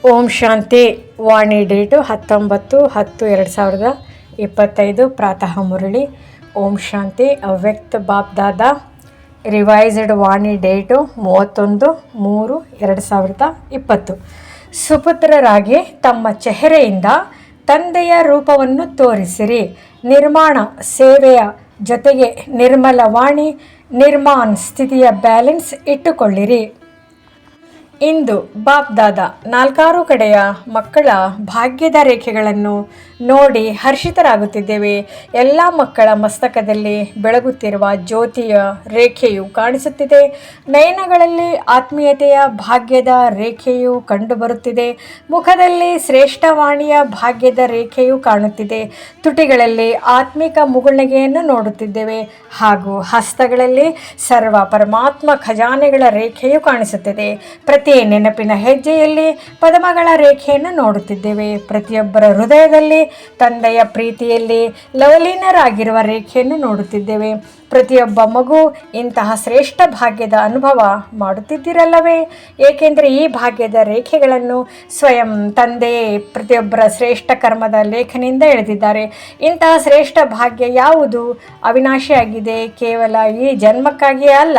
ಓಂ ಶಾಂತಿ. ವಾಣಿ date 19/10/2025 ಪ್ರಾತಃ ಮುರಳಿ. ಓಂ ಶಾಂತಿ. ಅವ್ಯಕ್ತ BapDada. Revised ವಾಣಿ date 31/3/2020. ಸುಪುತ್ರರಾಗಿ ತಮ್ಮ ಚೆಹರೆಯಿಂದ ತಂದೆಯ ರೂಪವನ್ನು ತೋರಿಸಿರಿ. ನಿರ್ಮಾಣ ಸೇವೆಯ ಜೊತೆಗೆ ನಿರ್ಮಲ ವಾಣಿ ನಿರ್ಮಾಣ ಸ್ಥಿತಿಯ ಬ್ಯಾಲೆನ್ಸ್ ಇಟ್ಟುಕೊಳ್ಳಿರಿ. ಇಂದು ಬಾಪ್ದಾದ 4 ಕಡೆಯ ಮಕ್ಕಳ ಭಾಗ್ಯದ ರೇಖೆಗಳನ್ನು ನೋಡಿ ಹರ್ಷಿತರಾಗುತ್ತಿದ್ದೇವೆ. ಎಲ್ಲ ಮಕ್ಕಳ ಮಸ್ತಕದಲ್ಲಿ ಬೆಳಗುತ್ತಿರುವ ಜ್ಯೋತಿಯ ರೇಖೆಯು ಕಾಣಿಸುತ್ತಿದೆ. ನಯನಗಳಲ್ಲಿ ಆತ್ಮೀಯತೆಯ ಭಾಗ್ಯದ ರೇಖೆಯು ಕಂಡುಬರುತ್ತಿದೆ. ಮುಖದಲ್ಲಿ ಶ್ರೇಷ್ಠವಾಣಿಯ ಭಾಗ್ಯದ ರೇಖೆಯು ಕಾಣುತ್ತಿದೆ. ತುಟಿಗಳಲ್ಲಿ ಆತ್ಮಿಕ ಮುಗುಳ್ನಗೆಯನ್ನು ನೋಡುತ್ತಿದ್ದೇವೆ ಹಾಗೂ ಹಸ್ತಗಳಲ್ಲಿ ಸರ್ವ ಪರಮಾತ್ಮ ಖಜಾನೆಗಳ ರೇಖೆಯು ಕಾಣಿಸುತ್ತದೆ. ಪ್ರತಿ ನೆನಪಿನ ಹೆಜ್ಜೆಯಲ್ಲಿ ಪದಮಗಳ ರೇಖೆಯನ್ನು ನೋಡುತ್ತಿದ್ದೇವೆ. ಪ್ರತಿಯೊಬ್ಬರ ಹೃದಯದಲ್ಲಿ ತಂದೆಯ ಪ್ರೀತಿಯಲ್ಲಿ ಲವಲೀನರಾಗಿರುವ ರೇಖೆಯನ್ನು ನೋಡುತ್ತಿದ್ದೇವೆ. ಪ್ರತಿಯೊಬ್ಬ ಮಗು ಇಂತಹ ಶ್ರೇಷ್ಠ ಭಾಗ್ಯದ ಅನುಭವ ಮಾಡುತ್ತಿದ್ದಿರಲ್ಲವೇ? ಏಕೆಂದರೆ ಈ ಭಾಗ್ಯದ ರೇಖೆಗಳನ್ನು ಸ್ವಯಂ ತಂದೆಯೇ ಪ್ರತಿಯೊಬ್ಬರ ಶ್ರೇಷ್ಠ ಕರ್ಮದ ಲೇಖನಿಂದ ಎಳೆದಿದ್ದಾರೆ. ಇಂತಹ ಶ್ರೇಷ್ಠ ಭಾಗ್ಯ ಯಾವುದು? ಅವಿನಾಶಿಯಾಗಿದೆ. ಕೇವಲ ಈ ಜನ್ಮಕ್ಕಾಗಿಯೇ ಅಲ್ಲ,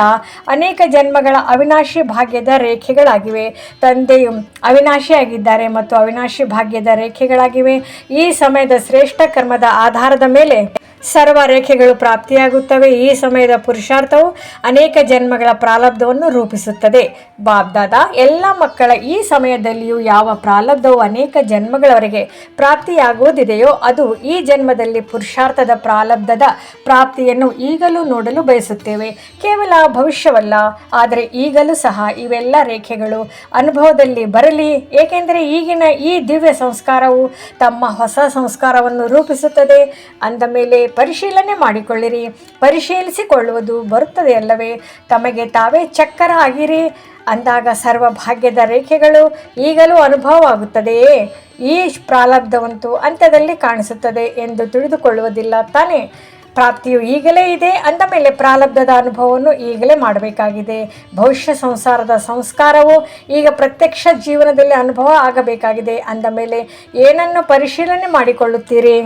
ಅನೇಕ ಜನ್ಮಗಳ ಅವಿನಾಶಿ ಭಾಗ್ಯದ ರೇಖೆಗಳಾಗಿವೆ. ತಂದೆಯು ಅವಿನಾಶಿಯಾಗಿದ್ದಾರೆ ಮತ್ತು ಅವಿನಾಶಿ ಭಾಗ್ಯದ ರೇಖೆಗಳಾಗಿವೆ. ಈ ಸಮಯದ ಶ್ರೇಷ್ಠ ಕರ್ಮದ ಆಧಾರದ ಮೇಲೆ ಸರ್ವ ರೇಖೆಗಳು ಪ್ರಾಪ್ತಿಯಾಗುತ್ತವೆ. ಈ ಸಮಯದ ಪುರುಷಾರ್ಥವು ಅನೇಕ ಜನ್ಮಗಳ ಪ್ರಾರಬ್ಧವನ್ನು ರೂಪಿಸುತ್ತದೆ. ಬಾಬ್ದಾದ ಎಲ್ಲ ಮಕ್ಕಳ ಈ ಸಮಯದಲ್ಲಿಯೂ ಯಾವ ಪ್ರಾರಬ್ಧವು ಅನೇಕ ಜನ್ಮಗಳವರೆಗೆ ಪ್ರಾಪ್ತಿಯಾಗುವುದಿದೆಯೋ ಅದು ಈ ಜನ್ಮದಲ್ಲಿ ಪುರುಷಾರ್ಥದ ಪ್ರಾರಬ್ಧದ ಪ್ರಾಪ್ತಿಯನ್ನು ಈಗಲೂ ನೋಡಲು ಬಯಸುತ್ತೇವೆ. ಕೇವಲ ಭವಿಷ್ಯವಲ್ಲ, ಆದರೆ ಈಗಲೂ ಸಹ ಇವೆಲ್ಲ ರೇಖೆಗಳು ಅನುಭವದಲ್ಲಿ ಬರಲಿ. ಏಕೆಂದರೆ ಈಗಿನ ಈ ದಿವ್ಯ ಸಂಸ್ಕಾರವು ತಮ್ಮ ಹೊಸ ಸಂಸ್ಕಾರವನ್ನು ರೂಪಿಸುತ್ತದೆ. ಅಂದ ಮೇಲೆ ಪರಿಶೀಲನೆ ಮಾಡಿಕೊಳ್ಳಿರಿ. ಪರಿಶೀಲಿಸಿಕೊಳ್ಳುವುದು ಬರುತ್ತದೆ ಅಲ್ಲವೇ? ತಮಗೆ ತಾವೇ ಚಕ್ಕರ ಆಗಿರಿ. ಅಂದಾಗ ಸರ್ವ ಭಾಗ್ಯದ ರೇಖೆಗಳು ಈಗಲೂ ಅನುಭವವಾಗುತ್ತದೆಯೇ? ಈ ಪ್ರಾರಬ್ಧವಂತೂ ಅಂತ್ಯದಲ್ಲಿ ಕಾಣಿಸುತ್ತದೆ ಎಂದು ತಿಳಿದುಕೊಳ್ಳುವುದಿಲ್ಲ ತಾನೇ? ಪ್ರಾಪ್ತಿಯು ಈಗಲೇ ಇದೆ. ಅಂದ ಮೇಲೆ ಪ್ರಾರಬ್ಧದ ಅನುಭವವನ್ನು ಈಗಲೇ ಮಾಡಬೇಕಾಗಿದೆ. ಭವಿಷ್ಯ ಸಂಸಾರದ ಸಂಸ್ಕಾರವು ಈಗ ಪ್ರತ್ಯಕ್ಷ ಜೀವನದಲ್ಲಿ ಅನುಭವ ಆಗಬೇಕಾಗಿದೆ. ಅಂದ ಮೇಲೆ ಏನನ್ನು ಪರಿಶೀಲನೆ ಮಾಡಿಕೊಳ್ಳುತ್ತೀರಿ?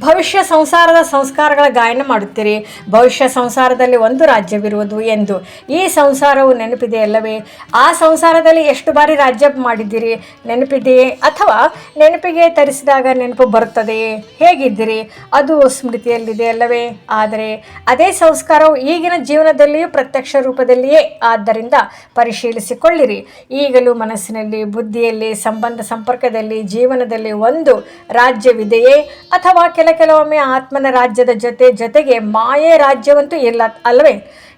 ಭವಿಷ್ಯ ಸಂಸಾರದ ಸಂಸ್ಕಾರಗಳ ಗಾಯನ ಮಾಡುತ್ತೀರಿ. ಭವಿಷ್ಯ ಸಂಸಾರದಲ್ಲಿ ಒಂದು ರಾಜ್ಯವಿರುವುದು ಎಂದು ಈ ಸಂಸಾರವು ನೆನಪಿದೆಯಲ್ಲವೇ? ಆ ಸಂಸಾರದಲ್ಲಿ ಎಷ್ಟು ಬಾರಿ ರಾಜ್ಯ ಮಾಡಿದ್ದೀರಿ? ನೆನಪಿದೆಯೇ? ಅಥವಾ ನೆನಪಿಗೆ ತರಿಸಿದಾಗ ನೆನಪು ಬರುತ್ತದೆಯೇ? ಹೇಗಿದ್ದೀರಿ? ಅದು ಸ್ಮೃತಿಯಲ್ಲಿದೆ ಅಲ್ಲವೇ? ಆದರೆ ಅದೇ ಸಂಸ್ಕಾರವು ಈಗಿನ ಜೀವನದಲ್ಲಿಯೂ ಪ್ರತ್ಯಕ್ಷ ರೂಪದಲ್ಲಿಯೇ. ಆದ್ದರಿಂದ ಪರಿಶೀಲಿಸಿಕೊಳ್ಳಿರಿ. ಈಗಲೂ ಮನಸ್ಸಿನಲ್ಲಿ, ಬುದ್ಧಿಯಲ್ಲಿ, ಸಂಬಂಧ ಸಂಪರ್ಕದಲ್ಲಿ, ಜೀವನದಲ್ಲಿ ಒಂದು ರಾಜ್ಯವಿದೆಯೇ? ಅಥವಾ ಕೆಲವೊಮ್ಮೆ ಆತ್ಮನ ರಾಜ್ಯದ ಜೊತೆಗೆ ಮಾಯೆ ರಾಜ್ಯವಂತೂ ಇಲ್ಲ ಅಲ್ಲವೇ?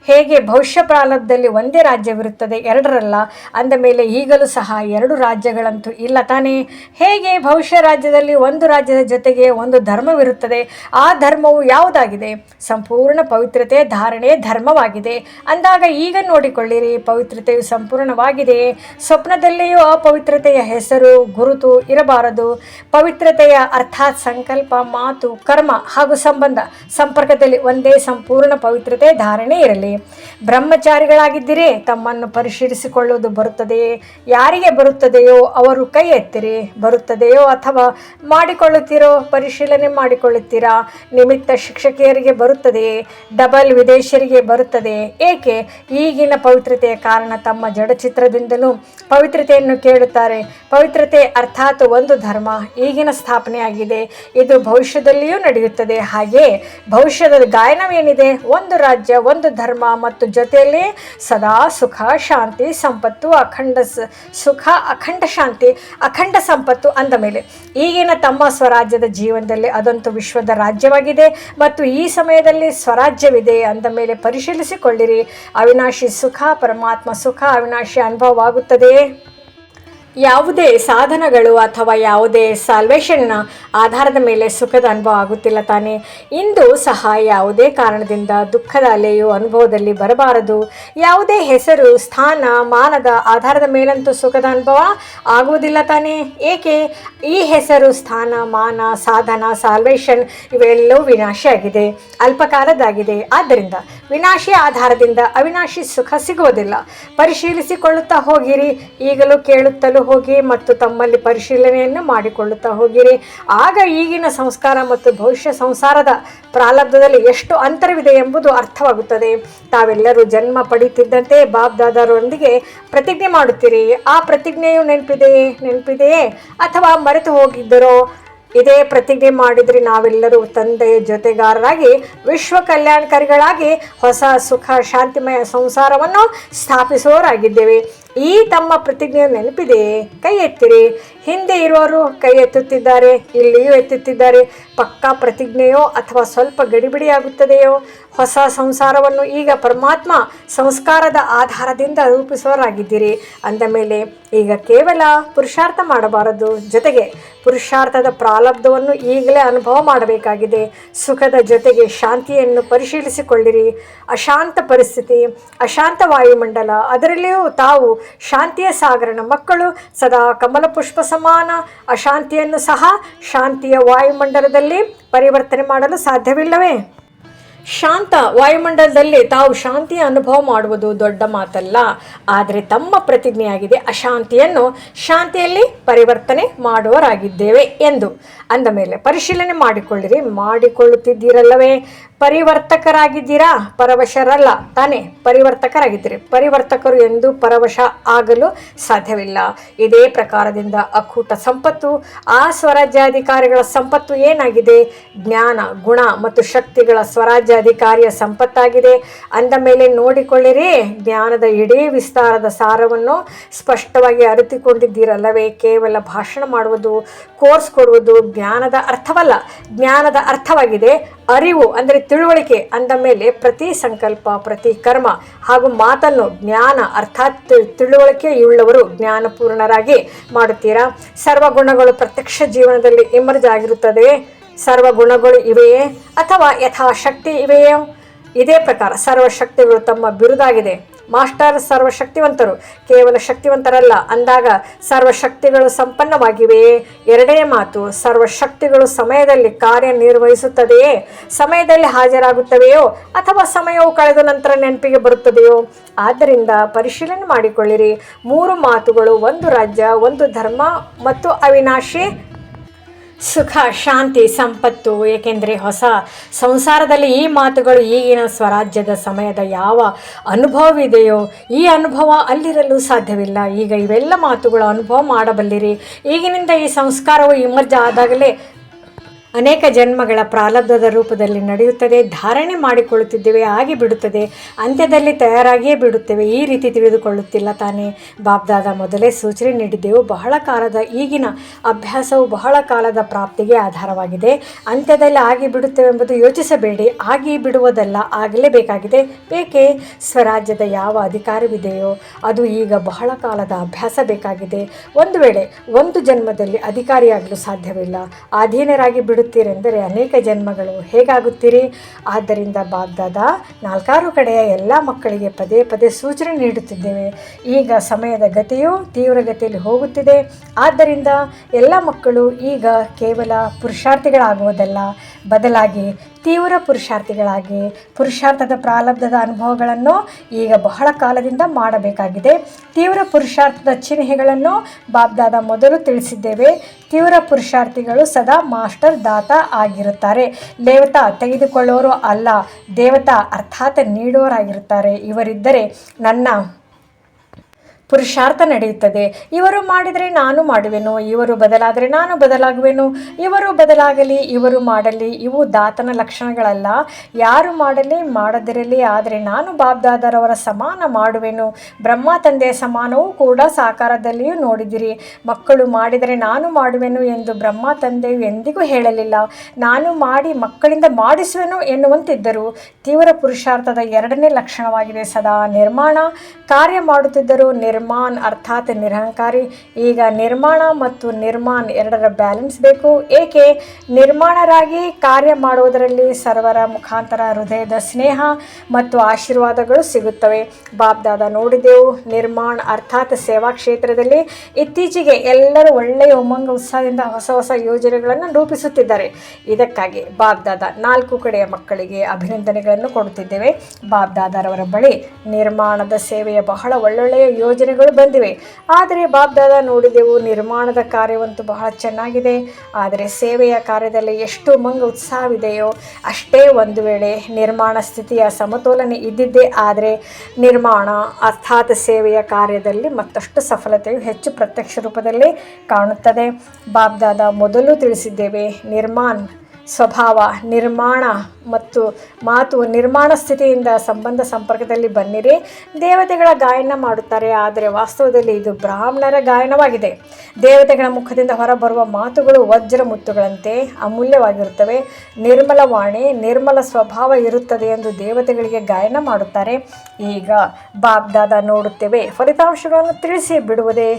ಹೇಗೆ ಭವಿಷ್ಯ ಪ್ರಾರಬ್ಧದಲ್ಲಿ ಒಂದೇ ರಾಜ್ಯವಿರುತ್ತದೆ, ಎರಡರಲ್ಲ. ಅಂದ ಮೇಲೆ ಈಗಲೂ ಸಹ 2 ರಾಜ್ಯಗಳಂತೂ ಇಲ್ಲ ತಾನೇ? ಹೇಗೆ ಭವಿಷ್ಯ ರಾಜ್ಯದಲ್ಲಿ ಒಂದು ರಾಜ್ಯದ ಜೊತೆಗೆ ಒಂದು ಧರ್ಮವಿರುತ್ತದೆ? ಆ ಧರ್ಮವು ಯಾವುದಾಗಿದೆ? ಸಂಪೂರ್ಣ ಪವಿತ್ರತೆ ಧಾರಣೆ ಧರ್ಮವಾಗಿದೆ. ಅಂದಾಗ ಈಗ ನೋಡಿಕೊಳ್ಳಿರಿ, ಪವಿತ್ರತೆಯು ಸಂಪೂರ್ಣವಾಗಿದೆಯೇ? ಸ್ವಪ್ನದಲ್ಲಿಯೂ ಅಪವಿತ್ರತೆಯ ಹೆಸರು ಗುರುತು ಇರಬಾರದು. ಪವಿತ್ರತೆಯ ಅರ್ಥಾತ್ ಸಂಕಲ್ಪ, ಮಾತು, ಕರ್ಮ ಹಾಗೂ ಸಂಬಂಧ ಸಂಪರ್ಕದಲ್ಲಿ ಒಂದೇ ಸಂಪೂರ್ಣ ಪವಿತ್ರತೆ ಧಾರಣೆ ಇರಲಿ. ಬ್ರಹ್ಮಚಾರಿಗಳಾಗಿದ್ದರೆ ತಮ್ಮನ್ನು ಪರಿಶೀಲಿಸಿಕೊಳ್ಳುವುದು ಬರುತ್ತದೆಯೇ? ಯಾರಿಗೆ ಬರುತ್ತದೆಯೋ ಅವರು ಕೈ ಎತ್ತಿರಿ. ಬರುತ್ತದೆಯೋ ಅಥವಾ ಮಾಡಿಕೊಳ್ಳುತ್ತೀರೋ? ಪರಿಶೀಲನೆ ಮಾಡಿಕೊಳ್ಳುತ್ತೀರಾ? ನಿಮಿತ್ತ ಶಿಕ್ಷಕಿಯರಿಗೆ ಬರುತ್ತದೆಯೇ? ಡಬಲ್ ವಿದೇಶರಿಗೆ ಬರುತ್ತದೆಯೇ? ಏಕೆ? ಈಗಿನ ಪವಿತ್ರತೆಯ ಕಾರಣ ತಮ್ಮ ಜಡಚಿತ್ರದಿಂದಲೂ ಪವಿತ್ರತೆಯನ್ನು ಕೇಳುತ್ತಾರೆ. ಪವಿತ್ರತೆ ಅರ್ಥಾತ್ ಒಂದು ಧರ್ಮ ಈಗಿನ ಸ್ಥಾಪನೆಯಾಗಿದೆ. ಇದು ಭವಿಷ್ಯದಲ್ಲಿಯೂ ನಡೆಯುತ್ತದೆ. ಹಾಗೆಯೇ ಭವಿಷ್ಯದ ಗಾಯನವೇನಿದೆ? ಒಂದು ರಾಜ್ಯ, ಒಂದು ಧರ್ಮ ಮತ್ತು ಜೊತೆಯಲ್ಲಿ ಸದಾ ಸುಖ, ಶಾಂತಿ, ಸಂಪತ್ತು, ಅಖಂಡ ಸುಖ, ಅಖಂಡ ಶಾಂತಿ, ಅಖಂಡ ಸಂಪತ್ತು. ಅಂದ ಮೇಲೆ ಈಗಿನ ತಮ್ಮ ಸ್ವರಾಜ್ಯದ ಜೀವನದಲ್ಲಿ ಅದಂತೂ ವಿಶ್ವದ ರಾಜ್ಯವಾಗಿದೆ ಮತ್ತು ಈ ಸಮಯದಲ್ಲಿ ಸ್ವರಾಜ್ಯವಿದೆ. ಅಂದ ಮೇಲೆ ಪರಿಶೀಲಿಸಿಕೊಳ್ಳಿರಿ. ಅವಿನಾಶಿ ಸುಖ, ಪರಮಾತ್ಮ ಸುಖ ಅವಿನಾಶಿ ಅನುಭವವಾಗುತ್ತದೆಯೇ? ಯಾವುದೇ ಸಾಧನಗಳು ಅಥವಾ ಯಾವುದೇ ಸಾಲ್ವೇಷನ್ನ ಆಧಾರದ ಮೇಲೆ ಸುಖದ ಅನುಭವ ಆಗುತ್ತಿಲ್ಲ ತಾನೇ? ಇಂದು ಸಹ ಯಾವುದೇ ಕಾರಣದಿಂದ ದುಃಖದ ಅಲೆಯು ಅನುಭವದಲ್ಲಿ ಬರಬಾರದು. ಯಾವುದೇ ಹೆಸರು, ಸ್ಥಾನ, ಮಾನದ ಆಧಾರದ ಮೇಲಂತೂ ಸುಖದ ಅನುಭವ ಆಗುವುದಿಲ್ಲ ತಾನೇ? ಏಕೆ? ಈ ಹೆಸರು, ಸ್ಥಾನ, ಮಾನ, ಸಾಧನ, ಸಾಲ್ವೇಷನ್ ಇವೆಲ್ಲವೂ ವಿನಾಶಿಯಾಗಿದೆ, ಅಲ್ಪಕಾಲದಾಗಿದೆ. ಆದ್ದರಿಂದ ವಿನಾಶಿಯ ಆಧಾರದಿಂದ ಅವಿನಾಶಿ ಸುಖ ಸಿಗುವುದಿಲ್ಲ. ಪರಿಶೀಲಿಸಿಕೊಳ್ಳುತ್ತಾ ಹೋಗಿರಿ. ಈಗಲೂ ಕೇಳುತ್ತಲೂ ಹೋಗಿ ಮತ್ತು ತಮ್ಮಲ್ಲಿ ಪರಿಶೀಲನೆಯನ್ನು ಮಾಡಿಕೊಳ್ಳುತ್ತಾ ಹೋಗಿರಿ. ಆಗ ಈಗಿನ ಸಂಸ್ಕಾರ ಮತ್ತು ಭವಿಷ್ಯ ಸಂಸಾರದ ಪ್ರಾರಬ್ಧದಲ್ಲಿ ಎಷ್ಟು ಅಂತರವಿದೆ ಎಂಬುದು ಅರ್ಥವಾಗುತ್ತದೆ. ತಾವೆಲ್ಲರೂ ಜನ್ಮ ಪಡೆಯುತ್ತಿದ್ದಂತೆ ಬಾಬ್ ದಾದಾರೊಂದಿಗೆ ಪ್ರತಿಜ್ಞೆ ಮಾಡುತ್ತೀರಿ. ಆ ಪ್ರತಿಜ್ಞೆಯು ನೆನಪಿದೆಯೇ ಅಥವಾ ಮರೆತು ಹೋಗಿದ್ದರೋ? ಇದೇ ಪ್ರತಿಜ್ಞೆ ಮಾಡಿದರೆ ನಾವೆಲ್ಲರೂ ತಂದೆಯ ಜೊತೆಗಾರರಾಗಿ ವಿಶ್ವ ಕಲ್ಯಾಣಕಾರಿಗಳಾಗಿ ಹೊಸ ಸುಖ ಶಾಂತಿಮಯ ಸಂಸಾರವನ್ನು ಸ್ಥಾಪಿಸುವವರಾಗಿದ್ದೇವೆ. ಈ ತಮ್ಮ ಪ್ರತಿಜ್ಞೆಯು ನೆನಪಿದೆಯೇ? ಕೈ ಎತ್ತಿರಿ. ಹಿಂದೆ ಇರುವವರು ಕೈ ಎತ್ತುತ್ತಿದ್ದಾರೆ, ಇಲ್ಲಿಯೂ ಎತ್ತುತ್ತಿದ್ದಾರೆ. ಪಕ್ಕಾ ಪ್ರತಿಜ್ಞೆಯೋ ಅಥವಾ ಸ್ವಲ್ಪ ಗಡಿಬಿಡಿಯಾಗುತ್ತದೆಯೋ? ಹೊಸ ಸಂಸಾರವನ್ನು ಈಗ ಪರಮಾತ್ಮ ಸಂಸ್ಕಾರದ ಆಧಾರದಿಂದ ರೂಪಿಸುವವರಾಗಿದ್ದೀರಿ ಅಂದ ಮೇಲೆ ಈಗ ಕೇವಲ ಪುರುಷಾರ್ಥ ಮಾಡಬಾರದು, ಜೊತೆಗೆ ಪುರುಷಾರ್ಥದ ಪ್ರಾರಬ್ಧವನ್ನು ಈಗಲೇ ಅನುಭವ ಮಾಡಬೇಕಾಗಿದೆ. ಸುಖದ ಜೊತೆಗೆ ಶಾಂತಿಯನ್ನು ಪರಿಶೀಲಿಸಿಕೊಳ್ಳಿರಿ. ಅಶಾಂತ ಪರಿಸ್ಥಿತಿ, ಅಶಾಂತ ವಾಯುಮಂಡಲ, ಅದರಲ್ಲಿಯೂ ತಾವು ಶಾಂತಿಯ ಸಾಗರನ ಮಕ್ಕಳು, ಸದಾ ಕಮಲ ಪುಷ್ಪ ಸಮಾನ ಅಶಾಂತಿಯನ್ನು ಸಹ ಶಾಂತಿಯ ವಾಯುಮಂಡಲದಲ್ಲಿ ಪರಿವರ್ತನೆ ಮಾಡಲು ಸಾಧ್ಯವಿಲ್ಲವೇ? ಶಾಂತ ವಾಯುಮಂಡಲದಲ್ಲಿ ತಾವು ಶಾಂತಿಯ ಅನುಭವ ಮಾಡುವುದು ದೊಡ್ಡ ಮಾತಲ್ಲ, ಆದರೆ ತಮ್ಮ ಪ್ರತಿಜ್ಞೆಯಾಗಿದೆ ಅಶಾಂತಿಯನ್ನು ಶಾಂತಿಯಲ್ಲಿ ಪರಿವರ್ತನೆ ಮಾಡುವವರಾಗಿದ್ದೇವೆ ಎಂದು. ಅಂದ ಮೇಲೆ ಪರಿಶೀಲನೆ ಮಾಡಿಕೊಳ್ಳುತ್ತಿದ್ದೀರಲ್ಲವೇ? ಪರಿವರ್ತಕರಾಗಿದ್ದೀರಾ, ಪರವಶರಲ್ಲ ತಾನೇ? ಪರಿವರ್ತಕರಾಗಿದ್ದೀರಿ. ಪರಿವರ್ತಕರು ಎಂದು ಪರವಶ ಆಗಲು ಸಾಧ್ಯವಿಲ್ಲ. ಇದೇ ಪ್ರಕಾರದಿಂದ ಅಕೂಟ ಸಂಪತ್ತು, ಆ ಸ್ವರಾಜ್ಯಾಧಿಕಾರಿಗಳ ಸಂಪತ್ತು ಏನಾಗಿದೆ? ಜ್ಞಾನ, ಗುಣ ಮತ್ತು ಶಕ್ತಿಗಳ ಸ್ವರಾಜ್ಯಾಧಿಕಾರಿಯ ಸಂಪತ್ತಾಗಿದೆ. ಅಂದ ಮೇಲೆ ನೋಡಿಕೊಳ್ಳಿರಿ, ಜ್ಞಾನದ ಇಡೀ ವಿಸ್ತಾರದ ಸಾರವನ್ನು ಸ್ಪಷ್ಟವಾಗಿ ಅರಿತುಕೊಂಡಿದ್ದೀರಲ್ಲವೇ? ಕೇವಲ ಭಾಷಣ ಮಾಡುವುದು, ಕೋರ್ಸ್ ಕೊಡುವುದು ಜ್ಞಾನದ ಅರ್ಥವಲ್ಲ. ಜ್ಞಾನದ ಅರ್ಥವಾಗಿದೆ ಅರಿವು, ಅಂದರೆ ತಿಳುವಳಿಕೆ. ಅಂದ ಮೇಲೆ ಪ್ರತಿ ಸಂಕಲ್ಪ, ಪ್ರತಿ ಕರ್ಮ ಹಾಗೂ ಮಾತನ್ನು ಜ್ಞಾನ ಅರ್ಥಾತ್ ತಿಳುವಳಿಕೆಯುಳ್ಳವರು ಜ್ಞಾನಪೂರ್ಣರಾಗಿ ಮಾಡುತ್ತೀರಾ. ಸರ್ವಗುಣಗಳು ಪ್ರತ್ಯಕ್ಷ ಜೀವನದಲ್ಲಿ ಇಮರ್ಜ್ ಆಗಿರುತ್ತದೆ. ಸರ್ವಗುಣಗಳು ಇವೆಯೇ ಅಥವಾ ಯಥಾಶಕ್ತಿ ಇವೆಯೋ? ಇದೇ ಪ್ರಕಾರ ಸರ್ವಶಕ್ತಿಗಳು ತಮ್ಮ ಬಿರುದಾಗಿದೆ. ಮಾಸ್ಟರ್ ಸರ್ವಶಕ್ತಿವಂತರು, ಕೇವಲ ಶಕ್ತಿವಂತರಲ್ಲ ಅಂದಾಗ ಸರ್ವಶಕ್ತಿಗಳು ಸಂಪನ್ನವಾಗಿವೆಯೇ? ಎರಡನೇ ಮಾತು, ಸರ್ವಶಕ್ತಿಗಳು ಸಮಯದಲ್ಲಿ ಕಾರ್ಯನಿರ್ವಹಿಸುತ್ತದೆಯೇ? ಸಮಯದಲ್ಲಿ ಹಾಜರಾಗುತ್ತವೆಯೋ ಅಥವಾ ಸಮಯವು ಕಳೆದ ನಂತರ ನೆನಪಿಗೆ ಬರುತ್ತದೆಯೋ? ಆದ್ದರಿಂದ ಪರಿಶೀಲನೆ ಮಾಡಿಕೊಳ್ಳಿರಿ. 3 ಮಾತುಗಳು, ಒಂದು ರಾಜ್ಯ, ಒಂದು ಧರ್ಮ ಮತ್ತು ಅವಿನಾಶಿ ಸುಖ, ಶಾಂತಿ, ಸಂಪತ್ತು. ಏಕೆಂದರೆ ಹೊಸ ಸಂಸಾರದಲ್ಲಿ ಈ ಮಾತುಗಳು ಈಗಿನ ಸ್ವರಾಜ್ಯದ ಸಮಯದ ಯಾವ ಅನುಭವವಿದೆಯೋ ಈ ಅನುಭವ ಅಲ್ಲಿರಲು ಸಾಧ್ಯವಿಲ್ಲ. ಈಗ ಇವೆಲ್ಲ ಮಾತುಗಳು ಅನುಭವ ಮಾಡಬಲ್ಲಿರಿ. ಈಗಿನಿಂದ ಈ ಸಂಸ್ಕಾರವು ಇಮರ್ಜ್ ಆದಾಗಲೇ ಅನೇಕ ಜನ್ಮಗಳ ಪ್ರಾರಬ್ಧದ ರೂಪದಲ್ಲಿ ನಡೆಯುತ್ತದೆ. ಧಾರಣೆ ಮಾಡಿಕೊಳ್ಳುತ್ತಿದ್ದೇವೆ, ಆಗಿ ಬಿಡುತ್ತದೆ, ಅಂತ್ಯದಲ್ಲಿ ತಯಾರಾಗಿಯೇ ಬಿಡುತ್ತೇವೆ. ಈ ರೀತಿ ತಿಳಿದುಕೊಳ್ಳುತ್ತಿಲ್ಲ ತಾನೇ? ಬಾಬ್ದಾದ ಮೊದಲೇ ಸೂಚನೆ ನೀಡಿದ್ದೆವು. ಬಹಳ ಕಾಲದ ಈಗಿನ ಅಭ್ಯಾಸವು ಬಹಳ ಕಾಲದ ಪ್ರಾಪ್ತಿಗೆ ಆಧಾರವಾಗಿದೆ. ಅಂತ್ಯದಲ್ಲಿ ಆಗಿ ಬಿಡುತ್ತೇವೆಂಬುದು ಯೋಚಿಸಬೇಡಿ. ಆಗಿ ಬಿಡುವುದಲ್ಲ, ಆಗಲೇಬೇಕಾಗಿದೆ. ಬೇಕೇ? ಸ್ವರಾಜ್ಯದ ಯಾವ ಅಧಿಕಾರವಿದೆಯೋ ಅದು ಈಗ ಬಹಳ ಕಾಲದ ಅಭ್ಯಾಸ ಬೇಕಾಗಿದೆ. ಒಂದು ವೇಳೆ ಒಂದು ಜನ್ಮದಲ್ಲಿ ಅಧಿಕಾರಿಯಾಗಲು ಸಾಧ್ಯವಿಲ್ಲ. ಅಧೀನರಾಗಿ ಬಿಡುತ್ತೀರೆಂದರೆ ಅನೇಕ ಜನ್ಮಗಳು ಹೇಗಾಗುತ್ತೀರಿ? ಆದ್ದರಿಂದ ಬಾಬ್ದಾದ 4 ಕಡೆಯ ಎಲ್ಲ ಮಕ್ಕಳಿಗೆ ಪದೇ ಪದೇ ಸೂಚನೆ ನೀಡುತ್ತಿದ್ದೇವೆ. ಈಗ ಸಮಯದ ಗತಿಯು ತೀವ್ರಗತಿಯಲ್ಲಿ ಹೋಗುತ್ತಿದೆ. ಆದ್ದರಿಂದ ಎಲ್ಲ ಮಕ್ಕಳು ಈಗ ಕೇವಲ ಪುರುಷಾರ್ಥಿಗಳಾಗುವುದಲ್ಲ, ಬದಲಾಗಿ ತೀವ್ರ ಪುರುಷಾರ್ಥಿಗಳಾಗಿ ಪುರುಷಾರ್ಥದ ಪ್ರಾರಬ್ಧದ ಅನುಭವಗಳನ್ನು ಈಗ ಬಹಳ ಕಾಲದಿಂದ ಮಾಡಬೇಕಾಗಿದೆ. ತೀವ್ರ ಪುರುಷಾರ್ಥದ ಚಿಹ್ನೆಗಳನ್ನು ಬಾಬ್ದಾದ ಮೊದಲು ತಿಳಿಸಿದ್ದೇವೆ. ತೀವ್ರ ಪುರುಷಾರ್ಥಿಗಳು ಸದಾ ಮಾಸ್ಟರ್ ದಾತ ಆಗಿರುತ್ತಾರೆ. ದೇವತಾ ತೆಗೆದುಕೊಳ್ಳೋರು ಅಲ್ಲ, ದೇವತಾ ಅರ್ಥಾತ್ ನೀಡುವವರಾಗಿರುತ್ತಾರೆ. ಇವರಿದ್ದರೆ ನನ್ನ ಪುರುಷಾರ್ಥ ನಡೆಯುತ್ತದೆ. ಇವರು ಮಾಡಿದರೆ ನಾನು ಮಾಡುವೆನು, ಇವರು ಬದಲಾದರೆ ನಾನು ಬದಲಾಗುವೆನು. ಇವರು ಬದಲಾಗಲಿ, ಇವರು ಮಾಡಲಿ, ಇವು ದಾತನ ಲಕ್ಷಣಗಳಲ್ಲ. ಯಾರು ಮಾಡಲಿ ಮಾಡದಿರಲಿ, ಆದರೆ ನಾನು ಬಾಬ್ದಾದರವರ ಸಮಾನ ಮಾಡುವೆನು. ಬ್ರಹ್ಮ ತಂದೆಯ ಸಮಾನವೂ ಕೂಡ ಸಾಕಾರದಲ್ಲಿಯೂ ನೋಡಿದಿರಿ. ಮಕ್ಕಳು ಮಾಡಿದರೆ ನಾನು ಮಾಡುವೆನು ಎಂದು ಬ್ರಹ್ಮ ತಂದೆಯು ಎಂದಿಗೂ ಹೇಳಲಿಲ್ಲ. ನಾನು ಮಾಡಿ ಮಕ್ಕಳಿಂದ ಮಾಡಿಸುವೆನು ಎನ್ನುವಂತಿದ್ದರು. ತೀವ್ರ ಪುರುಷಾರ್ಥದ 2ನೇ ಲಕ್ಷಣವಾಗಿದೆ ಸದಾ ನಿರ್ಮಾಣ ಕಾರ್ಯ ಮಾಡುತ್ತಿದ್ದರು. ನಿರ್ಮಾನ್ ಅರ್ಥಾತ್ ನಿರಹಂಕಾರಿ. ಈಗ ನಿರ್ಮಾಣ ಮತ್ತು ನಿರ್ಮಾನ್ ಎರಡರ ಬ್ಯಾಲೆನ್ಸ್ ಬೇಕು. ಏಕೆ? ನಿರ್ಮಾಣರಾಗಿ ಕಾರ್ಯ ಮಾಡುವುದರಲ್ಲಿ ಸರ್ವರ ಮುಖಾಂತರ ಹೃದಯದ ಸ್ನೇಹ ಮತ್ತು ಆಶೀರ್ವಾದಗಳು ಸಿಗುತ್ತವೆ. ಬಾಬ್ದಾದ ನೋಡಿದೆವು. ನಿರ್ಮಾಣ ಅರ್ಥಾತ್ ಸೇವಾ ಕ್ಷೇತ್ರದಲ್ಲಿ ಇತ್ತೀಚೆಗೆ ಎಲ್ಲರೂ ಒಳ್ಳೆಯ ಉಮಂಗ ಉತ್ಸಾಹದಿಂದ ಹೊಸ ಹೊಸ ಯೋಜನೆಗಳನ್ನು ರೂಪಿಸುತ್ತಿದ್ದಾರೆ. ಇದಕ್ಕಾಗಿ ಬಾಬ್ದಾದ 4 ಕಡೆಯ ಮಕ್ಕಳಿಗೆ ಅಭಿನಂದನೆಗಳನ್ನು ಕೊಡುತ್ತಿದ್ದೇವೆ. ಬಾಬ್ದಾದರವರ ಬಳಿ ನಿರ್ಮಾಣದ ಸೇವೆಯ ಬಹಳ ಒಳ್ಳೊಳ್ಳೆಯ ಯೋಜನೆ ಯೋಜನೆಗಳು ಬಂದಿವೆ. ಆದರೆ ಬಾಬ್ದಾದ ನೋಡಿದೆವು ನಿರ್ಮಾಣದ ಕಾರ್ಯವಂತೂ ಬಹಳ ಚೆನ್ನಾಗಿದೆ. ಆದರೆ ಸೇವೆಯ ಕಾರ್ಯದಲ್ಲಿ ಎಷ್ಟು ಉಮಂಗ ಉತ್ಸಾಹವಿದೆಯೋ ಅಷ್ಟೇ ಒಂದು ವೇಳೆ ನಿರ್ಮಾಣ ಸ್ಥಿತಿಯ ಸಮತೋಲನೆ ಇದ್ದಿದ್ದೇ ಆದರೆ ನಿರ್ಮಾಣ ಅರ್ಥಾತ್ ಸೇವೆಯ ಕಾರ್ಯದಲ್ಲಿ ಮತ್ತಷ್ಟು ಸಫಲತೆಯು ಹೆಚ್ಚು ಪ್ರತ್ಯಕ್ಷ ರೂಪದಲ್ಲಿ ಕಾಣುತ್ತದೆ. ಬಾಬ್ದಾದ ಮೊದಲು ತಿಳಿಸಿದ್ದೇವೆ, ಸ್ವಭಾವ ನಿರ್ಮಾಣ ಮತ್ತು ಮಾತು ನಿರ್ಮಾಣ ಸ್ಥಿತಿಯಿಂದ ಸಂಬಂಧ ಸಂಪರ್ಕದಲ್ಲಿ ಬನ್ನಿರಿ. ದೇವತೆಗಳ ಗಾಯನ ಮಾಡುತ್ತಾರೆ, ಆದರೆ ವಾಸ್ತವದಲ್ಲಿ ಇದು ಬ್ರಾಹ್ಮಣರ ಗಾಯನವಾಗಿದೆ. ದೇವತೆಗಳ ಮುಖದಿಂದ ಹೊರಬರುವ ಮಾತುಗಳು ವಜ್ರ ಮುತ್ತುಗಳಂತೆ ಅಮೂಲ್ಯವಾಗಿರುತ್ತವೆ. ನಿರ್ಮಲ ವಾಣಿ ನಿರ್ಮಲ ಸ್ವಭಾವ ಇರುತ್ತದೆ ಎಂದು ದೇವತೆಗಳಿಗೆ ಗಾಯನ ಮಾಡುತ್ತಾರೆ. ಈಗ ಬಾಬ್ದಾದ ನೋಡುತ್ತೇವೆ, ಫಲಿತಾಂಶಗಳನ್ನು ತಿಳಿಸಿ ಬಿಡುವುದೇ,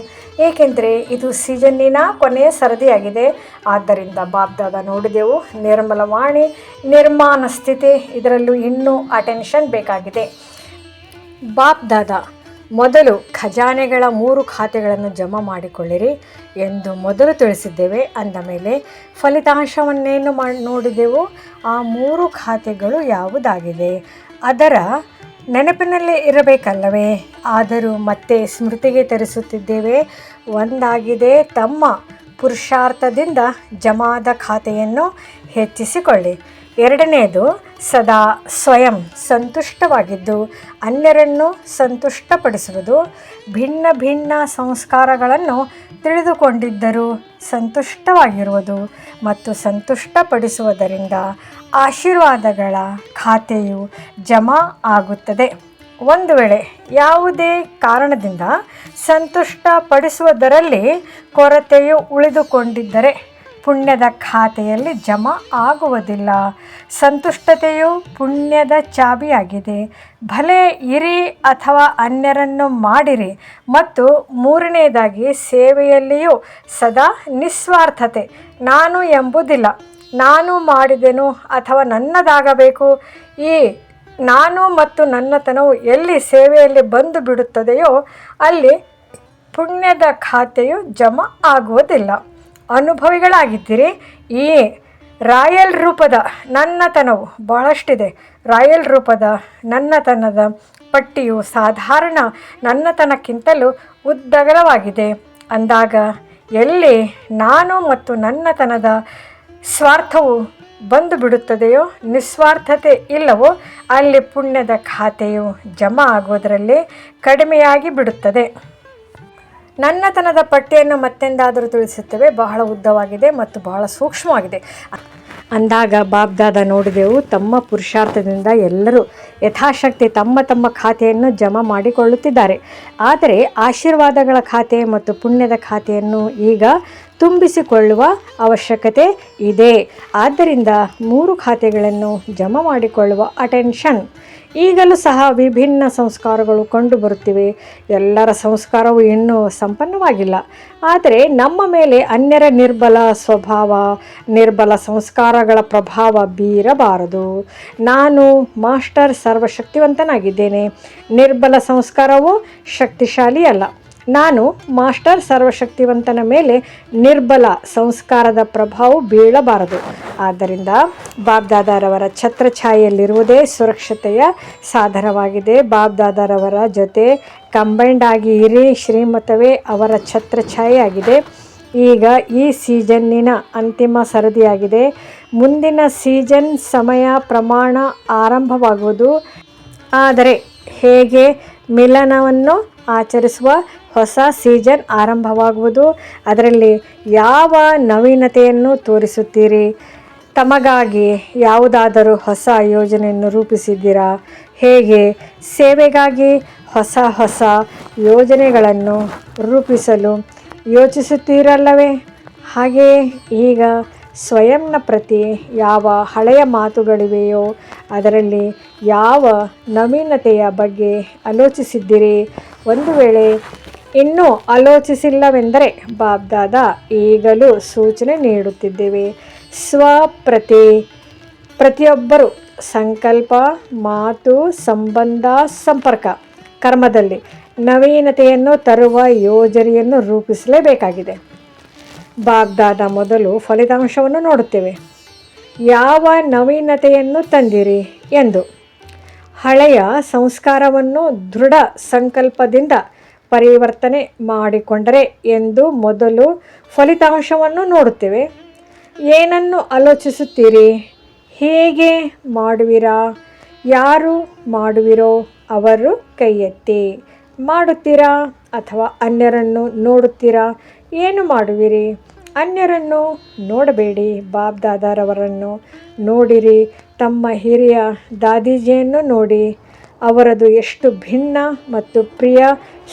ಏಕೆಂದರೆ ಇದು ಸೀಸನ್ನಿನ ಕೊನೆಯ ಸರದಿಯಾಗಿದೆ. ಆದ್ದರಿಂದ ಬಾಬ್ದಾದ ನೋಡಿದೆವು ನಿರ್ಮಲ ವಾಣಿ ನಿರ್ಮಾಣ ಸ್ಥಿತಿ, ಇದರಲ್ಲೂ ಇನ್ನೂ ಅಟೆನ್ಷನ್ ಬೇಕಾಗಿದೆ. ಬಾಬ್ದಾದ ಮೊದಲು ಖಜಾನೆಗಳ 3 ಖಾತೆಗಳನ್ನು ಜಮಾ ಮಾಡಿಕೊಳ್ಳಿರಿ ಎಂದು ಮೊದಲು ತಿಳಿಸಿದ್ದೇವೆ. ಅಂದ ಮೇಲೆ ಫಲಿತಾಂಶವನ್ನೇನು ನೋಡಿದೆವು. ಆ 3 ಖಾತೆಗಳು ಯಾವುದಾಗಿದೆ ಅದರ ನೆನಪಿನಲ್ಲಿ ಇರಬೇಕಲ್ಲವೇ? ಆದರೂ ಮತ್ತೆ ಸ್ಮೃತಿಗೆ ತರಿಸುತ್ತಿದ್ದೇವೆ. ಒಂದಾಗಿದೆ, ತಮ್ಮ ಪುರುಷಾರ್ಥದಿಂದ ಜಮಾದ ಖಾತೆಯನ್ನು ಹೆಚ್ಚಿಸಿಕೊಳ್ಳಿ. ಎರಡನೆಯದು, ಸದಾ ಸ್ವಯಂ ಸಂತುಷ್ಟವಾಗಿದ್ದು ಅನ್ಯರನ್ನು ಸಂತುಷ್ಟಪಡಿಸುವುದು. ಭಿನ್ನ ಭಿನ್ನ ಸಂಸ್ಕಾರಗಳನ್ನು ತಿಳಿದುಕೊಂಡಿದ್ದರೂ ಸಂತುಷ್ಟವಾಗಿರುವುದು ಮತ್ತು ಸಂತುಷ್ಟಪಡಿಸುವುದರಿಂದ ಆಶೀರ್ವಾದಗಳ ಖಾತೆಯು ಜಮಾ ಆಗುತ್ತದೆ. ಒಂದು ವೇಳೆ ಯಾವುದೇ ಕಾರಣದಿಂದ ಸಂತುಷ್ಟಪಡಿಸುವುದರಲ್ಲಿ ಕೊರತೆಯು ಉಳಿದುಕೊಂಡಿದ್ದರೆ ಪುಣ್ಯದ ಖಾತೆಯಲ್ಲಿ ಜಮಾ ಆಗುವುದಿಲ್ಲ. ಸಂತುಷ್ಟತೆಯು ಪುಣ್ಯದ ಚಾಬಿಯಾಗಿದೆ. ಭಲೆ ಇರಿ ಅಥವಾ ಅನ್ಯರನ್ನು ಮಾಡಿರಿ. ಮತ್ತು ಮೂರನೆಯದಾಗಿ, ಸೇವೆಯಲ್ಲಿಯೂ ಸದಾ ನಿಸ್ವಾರ್ಥತೆ. ನಾನು ಎಂಬುದಿಲ್ಲ, ನಾನು ಮಾಡಿದೆನು ಅಥವಾ ನನ್ನದಾಗಬೇಕು. ಈ ನಾನು ಮತ್ತು ನನ್ನತನವು ಎಲ್ಲಿ ಸೇವೆಯಲ್ಲಿ ಬಂದು ಬಿಡುತ್ತದೆಯೋ ಅಲ್ಲಿ ಪುಣ್ಯದ ಖಾತೆಯು ಜಮಾ ಆಗುವುದಿಲ್ಲ. ಅನುಭವಿಗಳಾಗಿದ್ದೀರಿ. ಈ ರಾಯಲ್ ರೂಪದ ನನ್ನತನವು ಬಹಳಷ್ಟಿದೆ. ರಾಯಲ್ ರೂಪದ ನನ್ನತನದ ಪಟ್ಟಿಯು ಸಾಧಾರಣ ನನ್ನತನಕ್ಕಿಂತಲೂ ಉದ್ದಗಲವಾಗಿದೆ. ಅಂದಾಗ ಎಲ್ಲಿ ನಾನು ಮತ್ತು ನನ್ನತನದ ಸ್ವಾರ್ಥವು ಬಂದು ಬಿಡುತ್ತದೆಯೋ, ನಿಸ್ವಾರ್ಥತೆ ಇಲ್ಲವೋ, ಅಲ್ಲಿ ಪುಣ್ಯದ ಖಾತೆಯು ಜಮಾ ಆಗುವುದರಲ್ಲಿ ಕಡಿಮೆಯಾಗಿ ಬಿಡುತ್ತದೆ. ನನ್ನತನದ ಪಟ್ಟಿಯನ್ನು ಮತ್ತೆಂದಾದರೂ ತಿಳಿಸುತ್ತೇವೆ. ಬಹಳ ಉದ್ದವಾಗಿದೆ ಮತ್ತು ಬಹಳ ಸೂಕ್ಷ್ಮವಾಗಿದೆ. ಅಂದಾಗ ಬಾಬ್ದಾದ ನೋಡಿದೆವು, ತಮ್ಮ ಪುರುಷಾರ್ಥದಿಂದ ಎಲ್ಲರೂ ಯಥಾಶಕ್ತಿ ತಮ್ಮ ತಮ್ಮ ಖಾತೆಯನ್ನು ಜಮಾ ಮಾಡಿಕೊಳ್ಳುತ್ತಿದ್ದಾರೆ. ಆದರೆ ಆಶೀರ್ವಾದಗಳ ಖಾತೆ ಮತ್ತು ಪುಣ್ಯದ ಖಾತೆಯನ್ನು ಈಗ ತುಂಬಿಸಿಕೊಳ್ಳುವ ಅವಶ್ಯಕತೆ ಇದೆ. ಆದ್ದರಿಂದ 3 ಖಾತೆಗಳನ್ನು ಜಮಾ ಮಾಡಿಕೊಳ್ಳುವ ಅಟೆನ್ಷನ್. ಈಗಲೂ ಸಹ ವಿಭಿನ್ನ ಸಂಸ್ಕಾರಗಳು ಕಂಡುಬರುತ್ತಿವೆ. ಎಲ್ಲರ ಸಂಸ್ಕಾರವು ಇನ್ನೂ ಸಂಪನ್ನವಾಗಿಲ್ಲ. ಆದರೆ ನಮ್ಮ ಮೇಲೆ ಅನ್ಯರ ನಿರ್ಬಲ ಸ್ವಭಾವ, ನಿರ್ಬಲ ಸಂಸ್ಕಾರಗಳ ಪ್ರಭಾವ ಬೀರಬಾರದು. ನಾನು ಮಾಸ್ಟರ್ ಸರ್ವಶಕ್ತಿವಂತನಾಗಿದ್ದೇನೆ. ನಿರ್ಬಲ ಸಂಸ್ಕಾರವು ಶಕ್ತಿಶಾಲಿ ಅಲ್ಲ. ನಾನು ಮಾಸ್ಟರ್ ಸರ್ವಶಕ್ತಿವಂತನ ಮೇಲೆ ನಿರ್ಬಲ ಸಂಸ್ಕಾರದ ಪ್ರಭಾವ ಬೀಳಬಾರದು. ಆದ್ದರಿಂದ ಬಾಬ್ದಾದಾರವರ ಛತ್ರಛಾಯೆಯಲ್ಲಿರುವುದೇ ಸುರಕ್ಷತೆಯ ಸಾಧನವಾಗಿದೆ. ಬಾಬ್ದಾದಾರವರ ಜೊತೆ ಕಂಬೈಂಡ್ ಆಗಿ ಇರಿ. ಶ್ರೀಮತವೇ ಅವರ ಛತ್ರಛಾಯೆಯಾಗಿದೆ. ಈಗ ಈ ಸೀಸನ್ನಿನ ಅಂತಿಮ ಸರದಿಯಾಗಿದೆ. ಮುಂದಿನ ಸೀಸನ್ ಸಮಯ ಪ್ರಮಾಣ ಆರಂಭವಾಗುವುದು. ಆದರೆ ಹೇಗೆ ಮಿಲನವನ್ನು ಆಚರಿಸುವ ಹೊಸ ಸೀಸನ್ ಆರಂಭವಾಗುವುದು. ಅದರಲ್ಲಿ ಯಾವ ನವೀನತೆಯನ್ನು ತೋರಿಸುತ್ತೀರಿ? ತಮಗಾಗಿ ಯಾವುದಾದರೂ ಹೊಸ ಯೋಜನೆಯನ್ನು ರೂಪಿಸಿದ್ದೀರಾ? ಹೇಗೆ ಸೇವೆಗಾಗಿ ಹೊಸ ಯೋಜನೆಗಳನ್ನು ರೂಪಿಸಲು ಯೋಚಿಸುತ್ತೀರಲ್ಲವೇ? ಹಾಗೆಯೇ ಈಗ ಸ್ವಯಂನ ಪ್ರತಿ ಯಾವ ಹಳೆಯ ಮಾತುಗಳಿವೆಯೋ ಅದರಲ್ಲಿ ಯಾವ ನವೀನತೆಯ ಬಗ್ಗೆ ಆಲೋಚಿಸಿದ್ದೀರಿ? ಒಂದು ವೇಳೆ ಇನ್ನೂ ಆಲೋಚಿಸಿಲ್ಲವೆಂದರೆ ಬಾಬ್ದಾದ ಈಗಲೂ ಸೂಚನೆ ನೀಡುತ್ತಿದ್ದೇವೆ. ಪ್ರತಿಯೊಬ್ಬರೂ ಸಂಕಲ್ಪ, ಮಾತು, ಸಂಬಂಧ, ಸಂಪರ್ಕ, ಕರ್ಮದಲ್ಲಿ ನವೀನತೆಯನ್ನು ತರುವ ಯೋಜನೆಯನ್ನು ರೂಪಿಸಲೇಬೇಕಾಗಿದೆ. ಬಾಬ್ದಾದ ಮೊದಲು ಫಲಿತಾಂಶವನ್ನು ನೋಡುತ್ತೇವೆ. ಯಾವ ನವೀನತೆಯನ್ನು ತಂದಿರಿ ಎಂದು. ಹಳೆಯ ಸಂಸ್ಕಾರವನ್ನು ದೃಢ ಸಂಕಲ್ಪದಿಂದ ಪರಿವರ್ತನೆ ಮಾಡಿಕೊಂಡರೆ ಎಂದು ಮೊದಲು ಫಲಿತಾಂಶವನ್ನು ನೋಡುತ್ತೇವೆ. ಏನನ್ನು ಆಲೋಚಿಸುತ್ತೀರಿ? ಹೇಗೆ ಮಾಡುವಿರಾ? ಯಾರು ಮಾಡುವಿರೋ ಅವರು ಕೈ ಎತ್ತಿ. ಮಾಡುತ್ತೀರಾ ಅಥವಾ ಅನ್ಯರನ್ನು ನೋಡುತ್ತೀರಾ? ಏನು ಮಾಡುವಿರಿ? ಅನ್ಯರನ್ನು ನೋಡಬೇಡಿ, ಬಾಪ್ ದಾದಾರವರನ್ನು ನೋಡಿರಿ. ತಮ್ಮ ಹಿರಿಯ ದಾದೀಜಿಯನ್ನು ನೋಡಿ, ಅವರದು ಎಷ್ಟು ಭಿನ್ನ ಮತ್ತು ಪ್ರಿಯ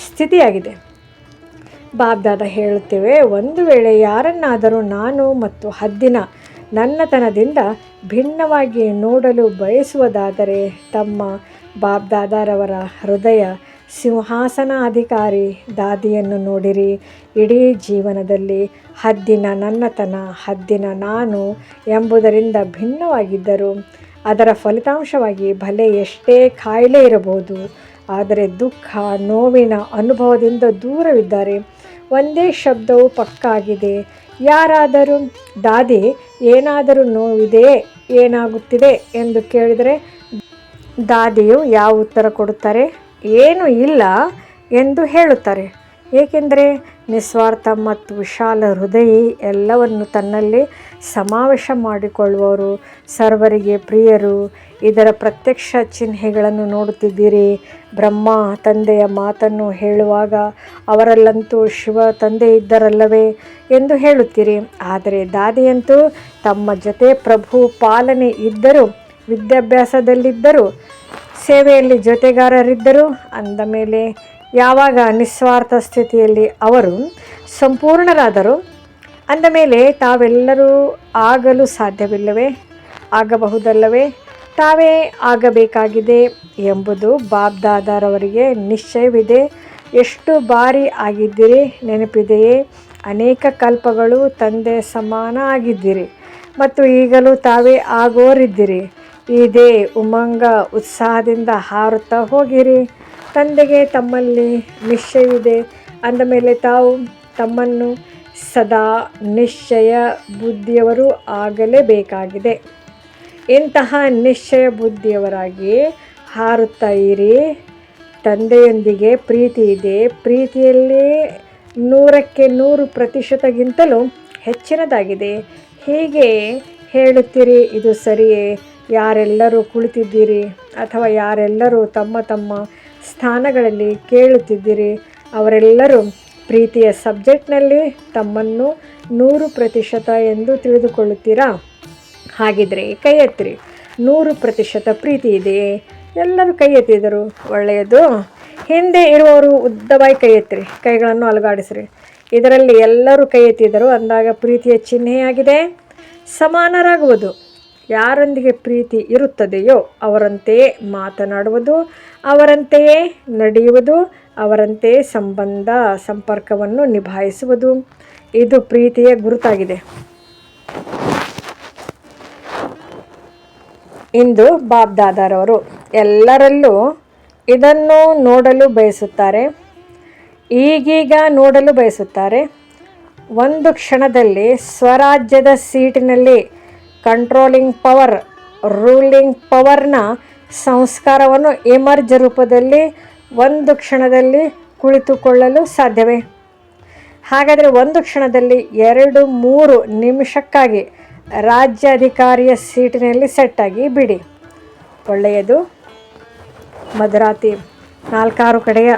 ಸ್ಥಿತಿಯಾಗಿದೆ. ಬಾಪ್ ದಾದಾ ಹೇಳುತ್ತೇವೆ, ಒಂದು ವೇಳೆ ಯಾರನ್ನಾದರೂ ನಾನು ಮತ್ತು ಹದ್ದಿನ ನನ್ನತನದಿಂದ ಭಿನ್ನವಾಗಿ ನೋಡಲು ಬಯಸುವುದಾದರೆ ತಮ್ಮ ಬಾಪ್ ದಾದಾರವರ ಹೃದಯ ಸಿಂಹಾಸನಾಧಿಕಾರಿ ದಾದಿಯನ್ನು ನೋಡಿರಿ. ಇಡೀ ಜೀವನದಲ್ಲಿ ಹದ್ದಿನ ನನ್ನತನ, ಹದ್ದಿನ ನಾನು ಎಂಬುದರಿಂದ ಭಿನ್ನವಾಗಿದ್ದರು. ಅದರ ಫಲಿತಾಂಶವಾಗಿ ಭಲೆ ಎಷ್ಟೇ ಕಾಯಿಲೆ ಇರಬಹುದು, ಆದರೆ ದುಃಖ ನೋವಿನ ಅನುಭವದಿಂದ ದೂರವಿದ್ದಾರೆ. ಒಂದೇ ಶಬ್ದವು ಪಕ್ಕಾಗಿದೆ. ಯಾರಾದರೂ ದಾದಿ ಏನಾದರೂ ನೋವಿದೆಯೇ, ಏನಾಗುತ್ತಿದೆ ಎಂದು ಕೇಳಿದರೆ ದಾದಿಯು ಯಾವ ಉತ್ತರ ಕೊಡುತ್ತಾರೆ? ಏನೂ ಇಲ್ಲ ಎಂದು ಹೇಳುತ್ತಾರೆ. ಏಕೆಂದರೆ ನಿಸ್ವಾರ್ಥ ಮತ್ತು ವಿಶಾಲ ಹೃದಯಿ, ಎಲ್ಲವನ್ನು ತನ್ನಲ್ಲಿ ಸಮಾವೇಶ ಮಾಡಿಕೊಳ್ಳುವವರು, ಸರ್ವರಿಗೆ ಪ್ರಿಯರು. ಇದರ ಪ್ರತ್ಯಕ್ಷ ಚಿಹ್ನೆಗಳನ್ನು ನೋಡುತ್ತಿದ್ದೀರಿ. ಬ್ರಹ್ಮ ತಂದೆಯ ಮಾತನ್ನು ಹೇಳುವಾಗ ಅವರಲ್ಲಂತೂ ಶಿವ ತಂದೆ ಇದ್ದರಲ್ಲವೇ ಎಂದು ಹೇಳುತ್ತೀರಿ. ಆದರೆ ದಾದಿಯಂತೂ ತಮ್ಮ ಜೊತೆ ಪ್ರಭು ಪಾಲನೆ ಇದ್ದರೂ, ವಿದ್ಯಾಭ್ಯಾಸದಲ್ಲಿದ್ದರೂ, ಸೇವೆಯಲ್ಲಿ ಜೊತೆಗಾರರಿದ್ದರು. ಅಂದ ಮೇಲೆ ಯಾವಾಗ ನಿಸ್ವಾರ್ಥ ಸ್ಥಿತಿಯಲ್ಲಿ ಅವರು ಸಂಪೂರ್ಣರಾದರು, ಅಂದ ಮೇಲೆ ತಾವೆಲ್ಲರೂ ಆಗಲು ಸಾಧ್ಯವಿಲ್ಲವೇ? ಆಗಬಹುದಲ್ಲವೇ? ತಾವೇ ಆಗಬೇಕಾಗಿದೆ ಎಂಬುದು ಬಾಪ್ ದಾದಾರವರಿಗೆ ನಿಶ್ಚಯವಿದೆ. ಎಷ್ಟು ಬಾರಿ ಆಗಿದ್ದೀರಿ ನೆನಪಿದೆಯೇ? ಅನೇಕ ಕಲ್ಪಗಳು ತಂದೆ ಸಮಾನ ಆಗಿದ್ದೀರಿ ಮತ್ತು ಈಗಲೂ ತಾವೇ ಆಗೋರಿದ್ದೀರಿ. ಇದೇ ಉಮಂಗ ಉತ್ಸಾಹದಿಂದ ಹಾರುತ್ತಾ ಹೋಗಿರಿ. ತಂದೆಗೆ ತಮ್ಮಲ್ಲಿ ನಿಶ್ಚಯವಿದೆ ಅಂದ ಮೇಲೆ ತಾವು ತಮ್ಮನ್ನು ಸದಾ ನಿಶ್ಚಯ ಬುದ್ಧಿಯವರು ಆಗಲೇಬೇಕಾಗಿದೆ. ಇಂತಹ ನಿಶ್ಚಯ ಬುದ್ಧಿಯವರಾಗಿ ಹಾರುತ್ತಾ ಇರಿ. ತಂದೆಯೊಂದಿಗೆ ಪ್ರೀತಿ ಇದೆ. ಪ್ರೀತಿಯಲ್ಲಿ 100% ಹೆಚ್ಚಿನದಾಗಿದೆ. ಹೀಗೆ ಹೇಳುತ್ತೀರಿ, ಇದು ಸರಿಯೇ? ಯಾರೆಲ್ಲರೂ ಕುಳಿತಿದ್ದೀರಿ ಅಥವಾ ಯಾರೆಲ್ಲರೂ ತಮ್ಮ ತಮ್ಮ ಸ್ಥಾನಗಳಲ್ಲಿ ಕೇಳುತ್ತಿದ್ದೀರಿ, ಅವರೆಲ್ಲರೂ ಪ್ರೀತಿಯ ಸಬ್ಜೆಕ್ಟ್ನಲ್ಲಿ ತಮ್ಮನ್ನು 100% ಎಂದು ತಿಳಿದುಕೊಳ್ಳುತ್ತೀರಾ? ಹಾಗಿದ್ರೆ ಕೈ ಎತ್ತಿರಿ. 100% ಪ್ರೀತಿ ಇದೆಯೇ? ಎಲ್ಲರೂ ಕೈ ಎತ್ತಿದರು. ಒಳ್ಳೆಯದು. ಹಿಂದೆ ಇರುವವರು ಉದ್ದವಾಗಿ ಕೈ ಎತ್ತಿರಿ. ಕೈಗಳನ್ನು ಅಲುಗಾಡಿಸಿರಿ. ಇದರಲ್ಲಿ ಎಲ್ಲರೂ ಕೈ ಎತ್ತಿದರು ಅಂದಾಗ ಪ್ರೀತಿಯ ಚಿಹ್ನೆಯಾಗಿದೆ. ಸಮಾನರಾಗುವುದು. ಯಾರೊಂದಿಗೆ ಪ್ರೀತಿ ಇರುತ್ತದೆಯೋ ಅವರಂತೆಯೇ ಮಾತನಾಡುವುದು, ಅವರಂತೆಯೇ ನಡೆಯುವುದು, ಅವರಂತೆಯೇ ಸಂಪರ್ಕವನ್ನು ನಿಭಾಯಿಸುವುದು. ಇದು ಪ್ರೀತಿಯ ಗುರುತಾಗಿದೆ. ಇಂದು ಬಾಪ್ ದಾದಾರವರು ಎಲ್ಲರಲ್ಲೂ ಇದನ್ನು ನೋಡಲು ಬಯಸುತ್ತಾರೆ. ಈಗೀಗ ನೋಡಲು ಬಯಸುತ್ತಾರೆ. ಒಂದು ಕ್ಷಣದಲ್ಲಿ ಸ್ವರಾಜ್ಯದ ಸೀಟಿನಲ್ಲಿ ಕಂಟ್ರೋಲಿಂಗ್ ಪವರ್, ರೂಲಿಂಗ್ ಪವರ್ನ ಸಂಸ್ಕಾರವನ್ನು ಎಮರ್ಜ್ ರೂಪದಲ್ಲಿ ಒಂದು ಕ್ಷಣದಲ್ಲಿ ಕುಳಿತುಕೊಳ್ಳಲು ಸಾಧ್ಯವೇ? ಹಾಗಾದರೆ ಒಂದು ಕ್ಷಣದಲ್ಲಿ 2-3 ನಿಮಿಷಕ್ಕಾಗಿ ರಾಜ್ಯಾಧಿಕಾರಿಯ ಸೀಟಿನಲ್ಲಿ ಸೆಟ್ಟಾಗಿ ಬಿಡಿ. ಒಳ್ಳೆಯದು. ಮಧುರಾತಿ 4-6 ಕಡೆಯ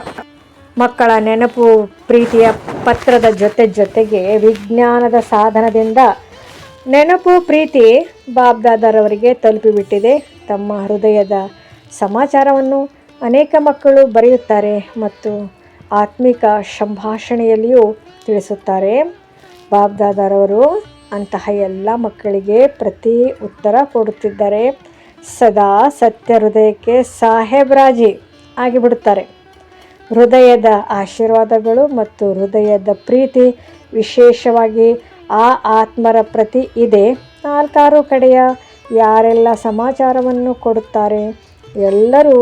ಮಕ್ಕಳ ನೆನಪು ಪ್ರೀತಿಯ ಪತ್ರದ ಜೊತೆಗೆ ವಿಜ್ಞಾನದ ಸಾಧನದಿಂದ ನೆನಪು ಪ್ರೀತಿ ಬಾಪ್ ದಾದಾರವರಿಗೆ ತಲುಪಿಬಿಟ್ಟಿದೆ. ತಮ್ಮ ಹೃದಯದ ಸಮಾಚಾರವನ್ನು ಅನೇಕ ಮಕ್ಕಳು ಬರೆಯುತ್ತಾರೆ ಮತ್ತು ಆತ್ಮಿಕ ಸಂಭಾಷಣೆಯಲ್ಲಿಯೂ ತಿಳಿಸುತ್ತಾರೆ. ಬಾಪ್ ದಾದಾರವರು ಅಂತಹ ಎಲ್ಲ ಮಕ್ಕಳಿಗೆ ಪ್ರತಿ ಉತ್ತರ ಕೊಡುತ್ತಿದ್ದಾರೆ. ಸದಾ ಸತ್ಯ ಹೃದಯಕ್ಕೆ ಸಾಹೇಬ್ರಾಜಿ ಆಗಿಬಿಡುತ್ತಾರೆ. ಹೃದಯದ ಆಶೀರ್ವಾದಗಳು ಮತ್ತು ಹೃದಯದ ಪ್ರೀತಿ ವಿಶೇಷವಾಗಿ ಆ ಆತ್ಮರ ಪ್ರತಿ ಇದೆ. 4-6 ಕಡೆಯ ಯಾರೆಲ್ಲ ಸಮಾಚಾರವನ್ನು ಕೊಡುತ್ತಾರೆ, ಎಲ್ಲರೂ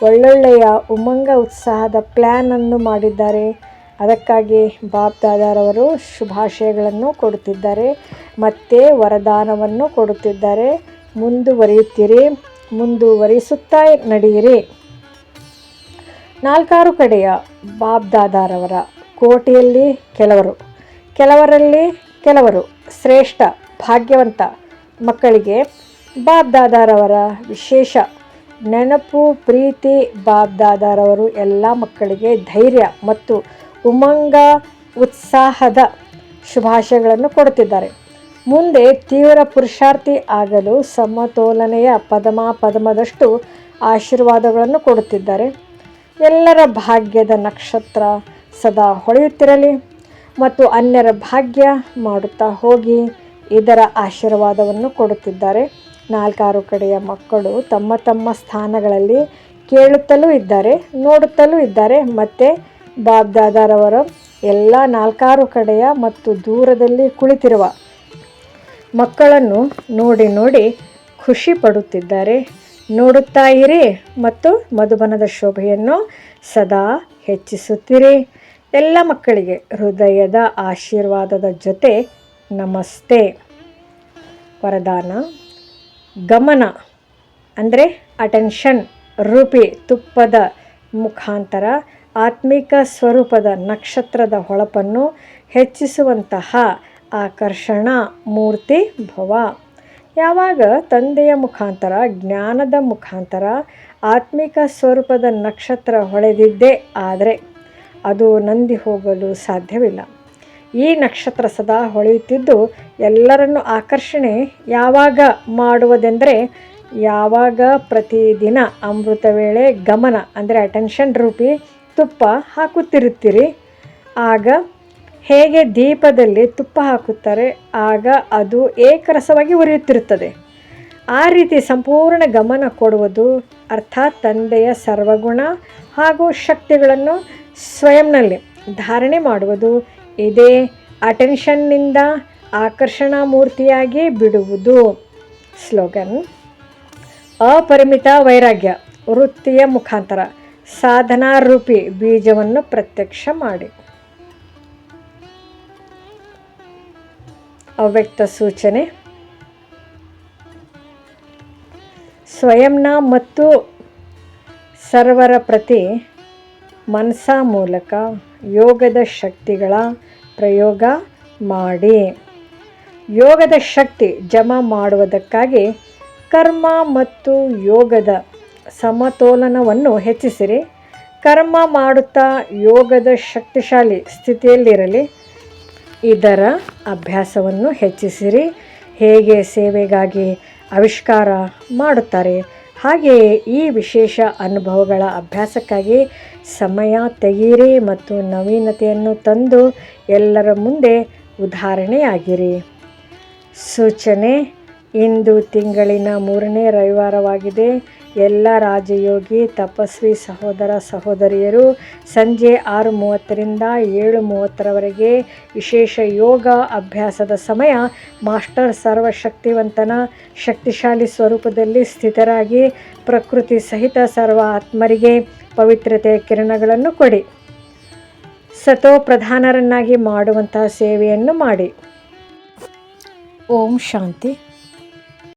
ಒಳ್ಳೊಳ್ಳೆಯ ಉಮಂಗ ಉತ್ಸಾಹದ ಪ್ಲ್ಯಾನನ್ನು ಮಾಡಿದ್ದಾರೆ. ಅದಕ್ಕಾಗಿ ಬಾಪ್ ದಾದಾರವರು ಶುಭಾಶಯಗಳನ್ನು ಕೊಡುತ್ತಿದ್ದಾರೆ, ಮತ್ತೆ ವರದಾನವನ್ನು ಕೊಡುತ್ತಿದ್ದಾರೆ. ಮುಂದುವರಿಯುತ್ತೀರಿ, ಮುಂದುವರಿಸುತ್ತಾ ನಡೆಯಿರಿ. ನಾಲ್ಕಾರು ಕಡೆಯ ಬಾಬ್ದಾದಾರವರ ಕೋಟೆಯಲ್ಲಿ ಕೆಲವರಲ್ಲಿ ಕೆಲವರು ಶ್ರೇಷ್ಠ ಭಾಗ್ಯವಂತ ಮಕ್ಕಳಿಗೆ ಬಾಬ್ದಾದಾರವರ ವಿಶೇಷ ನೆನಪು ಪ್ರೀತಿ. ಬಾಬ್ದಾದಾರವರು ಎಲ್ಲ ಮಕ್ಕಳಿಗೆ ಧೈರ್ಯ ಮತ್ತು ಉಮಂಗ ಉತ್ಸಾಹದ ಶುಭಾಶಯಗಳನ್ನು ಕೊಡುತ್ತಿದ್ದಾರೆ. ಮುಂದೆ ತೀವ್ರ ಪುರುಷಾರ್ಥಿ ಆಗಲು ಸಮತೋಲನೆಯ ಪದಮದಷ್ಟು ಆಶೀರ್ವಾದಗಳನ್ನು ಕೊಡುತ್ತಿದ್ದಾರೆ. ಎಲ್ಲರ ಭಾಗ್ಯದ ನಕ್ಷತ್ರ ಸದಾ ಹೊಳೆಯುತ್ತಿರಲಿ ಮತ್ತು ಅನ್ಯರ ಭಾಗ್ಯ ಮಾಡುತ್ತಾ ಹೋಗಿ ಇದರ ಆಶೀರ್ವಾದವನ್ನು ಕೊಡುತ್ತಿದ್ದಾರೆ. ನಾಲ್ಕಾರು ಕಡೆಯ ಮಕ್ಕಳು ತಮ್ಮ ತಮ್ಮ ಸ್ಥಾನಗಳಲ್ಲಿ ಕೇಳುತ್ತಲೂ ಇದ್ದಾರೆ, ನೋಡುತ್ತಲೂ ಇದ್ದಾರೆ. ಮತ್ತು ಬಾಬ್ದಾದಾರವರು ಎಲ್ಲ ನಾಲ್ಕಾರು ಕಡೆಯ ಮತ್ತು ದೂರದಲ್ಲಿ ಕುಳಿತಿರುವ ಮಕ್ಕಳನ್ನು ನೋಡಿ ಖುಷಿ ಪಡುತ್ತಿದ್ದಾರೆ. ನೋಡುತ್ತಾ ಇರಿ ಮತ್ತು ಮಧುಬನದ ಶೋಭೆಯನ್ನು ಸದಾ ಹೆಚ್ಚಿಸುತ್ತೀರಿ. ಎಲ್ಲ ಮಕ್ಕಳಿಗೆ ಹೃದಯದ ಆಶೀರ್ವಾದದ ಜೊತೆ ನಮಸ್ತೆ. ವರದಾನ: ಗಮನ ಅಂದರೆ ಅಟೆನ್ಷನ್ ರೂಪಿ ತುಪ್ಪದ ಮುಖಾಂತರ ಆತ್ಮಿಕ ಸ್ವರೂಪದ ನಕ್ಷತ್ರದ ಹೊಳಪನ್ನು ಹೆಚ್ಚಿಸುವಂತಹ ಆಕರ್ಷಣ ಮೂರ್ತಿ ಭವ. ಯಾವಾಗ ತಂದೆಯ ಮುಖಾಂತರ ಜ್ಞಾನದ ಮುಖಾಂತರ ಆತ್ಮಿಕ ಸ್ವರೂಪದ ನಕ್ಷತ್ರ ಹೊಳೆದಿದ್ದೇ ಆದರೆ ಅದು ನಂದಿ ಹೋಗಲು ಸಾಧ್ಯವಿಲ್ಲ. ಈ ನಕ್ಷತ್ರ ಸದಾ ಹೊಳೆಯುತ್ತಿದ್ದು ಎಲ್ಲರನ್ನು ಆಕರ್ಷಣೆ ಯಾವಾಗ ಮಾಡುವುದೆಂದರೆ ಯಾವಾಗ ಪ್ರತಿದಿನ ಅಮೃತ ವೇಳೆ ಗಮನ ಅಂದರೆ ಅಟೆನ್ಷನ್ ರೂಪಿ ತುಪ್ಪ ಹಾಕುತ್ತಿರುತ್ತೀರಿ. ಆಗ ಹೇಗೆ ದೀಪದಲ್ಲಿ ತುಪ್ಪ ಹಾಕುತ್ತಾರೆ ಆಗ ಅದು ಏಕರಸವಾಗಿ ಉರಿಯುತ್ತಿರುತ್ತದೆ. ಆ ರೀತಿ ಸಂಪೂರ್ಣ ಗಮನ ಕೊಡುವುದು ಅರ್ಥಾತ್ ತಂದೆಯ ಸರ್ವಗುಣ ಹಾಗೂ ಶಕ್ತಿಗಳನ್ನು ಸ್ವಯಂನಲ್ಲಿ ಧಾರಣೆ ಮಾಡುವುದು. ಇದೇ ಅಟೆನ್ಷನ್ನಿಂದ ಆಕರ್ಷಣಾ ಮೂರ್ತಿಯಾಗಿ ಬಿಡುವುದು. ಸ್ಲೋಗನ್: ಅಪರಿಮಿತ ವೈರಾಗ್ಯ ವೃತ್ತಿಯ ಮುಖಾಂತರ ಸಾಧನಾರೂಪಿ ಬೀಜವನ್ನು ಪ್ರತ್ಯಕ್ಷ ಮಾಡಿ. ಅವ್ಯಕ್ತ ಸೂಚನೆ: ಸ್ವಯಂನ ಮತ್ತು ಸರ್ವರ ಪ್ರತಿ ಮನಸ ಮೂಲಕ ಯೋಗದ ಶಕ್ತಿಗಳ ಪ್ರಯೋಗ ಮಾಡಿ. ಯೋಗದ ಶಕ್ತಿ ಜಮಾ ಮಾಡುವುದಕ್ಕಾಗಿ ಕರ್ಮ ಮತ್ತು ಯೋಗದ ಸಮತೋಲನವನ್ನು ಹೆಚ್ಚಿಸಿರಿ. ಕರ್ಮ ಮಾಡುತ್ತಾ ಯೋಗದ ಶಕ್ತಿಶಾಲಿ ಸ್ಥಿತಿಯಲ್ಲಿರಲಿ. ಇದರ ಅಭ್ಯಾಸವನ್ನು ಹೆಚ್ಚಿಸಿರಿ. ಹೇಗೆ ಸೇವೆಗಾಗಿ ಆವಿಷ್ಕಾರ ಮಾಡುತ್ತಾರೆ ಹಾಗೆಯೇ ಈ ವಿಶೇಷ ಅನುಭವಗಳ ಅಭ್ಯಾಸಕ್ಕಾಗಿ ಸಮಯ ತೆಗೆಯಿರಿ ಮತ್ತು ನವೀನತೆಯನ್ನು ತಂದು ಎಲ್ಲರ ಮುಂದೆ ಉದಾಹರಣೆಯಾಗಿರಿ. ಸೂಚನೆ: ಇಂದು ತಿಂಗಳಿನ 3ನೇ ರವಿವಾರವಾಗಿದೆ. ಎಲ್ಲ ರಾಜಯೋಗಿ ತಪಸ್ವಿ ಸಹೋದರ ಸಹೋದರಿಯರು ಸಂಜೆ 6:30ರಿಂದ 7:30ರವರೆಗೆ ವಿಶೇಷ ಯೋಗ ಅಭ್ಯಾಸದ ಸಮಯ. ಮಾಸ್ಟರ್ ಸರ್ವಶಕ್ತಿವಂತನ ಶಕ್ತಿಶಾಲಿ ಸ್ವರೂಪದಲ್ಲಿ ಸ್ಥಿತರಾಗಿ ಪ್ರಕೃತಿ ಸಹಿತ ಸರ್ವ ಆತ್ಮರಿಗೆ ಪವಿತ್ರತೆಯ ಕಿರಣಗಳನ್ನು ಕೊಡಿ. ಸತೋ ಪ್ರಧಾನರನ್ನಾಗಿ ಮಾಡುವಂತಹ ಸೇವೆಯನ್ನು ಮಾಡಿ. ಓಂ ಶಾಂತಿ.